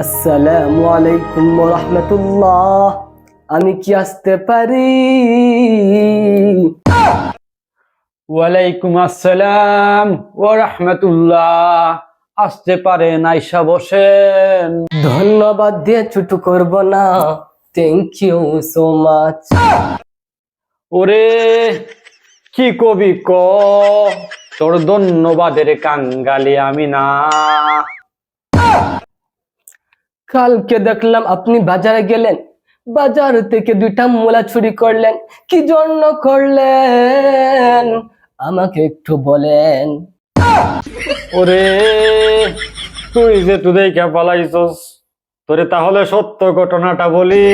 আসসালামু আলাইকুম ওয়া রাহমাতুল্লাহ। আমি কি আসতে পারি? ওয়ালাইকুম আসসালাম ওয়া রাহমাতুল্লাহ। আসতে পারেন, আইসা বসেন। ধন্যবাদ দিয়ে ছোট করব না। Thank you so much. ওরে কি কবি ক, তোর ধন্যবাদের কাঙ্গালি আমি না। কালকে দেখলাম আপনি বাজারে গেলেন, বাজার থেকে 2টা মূলা চুরি করলেন। কি জন্য করলেন আমাকে একটু বলেন। ওরে তুই যে তুই কে পালাইছস, তোরে তাহলে সত্য ঘটনাটা বলি।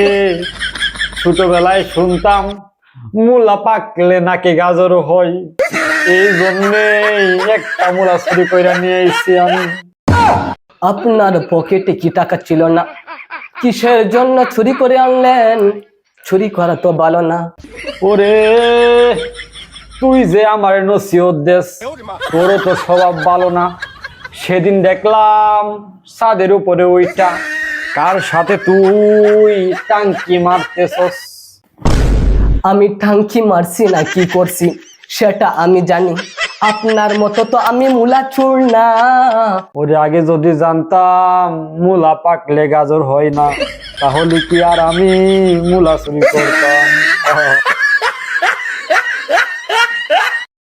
ছোটবেলায় শুনতাম মূলা পাকলে নাকি গাজর হয়, এই জন্যেই একটা মূলা চুরি কইরা নিয়ে আইছি আমি। আপনার পকেটে কি টাকা ছিল না? কিসের জন্য চুরি করে আনলেন? চুরি করা তো ভালো না। ওরে তুই যে আমার নসিহত দেস, তোরও তো স্বভাব ভালো না। সেদিন দেখলাম ছাদের উপরে ওইটা কার সাথে তুই টাঙ্কি মারতেছস। আমি টাঙ্কি মারছি না কি করছি সেটা আমি জানি। আপনার মতো তো আমি মূলা চোর না। ওরে আগে যদি জানতাম মূলা পাকলে গাজর হয় না, তাহলে কি আর আমি মূলা চুরি করতাম?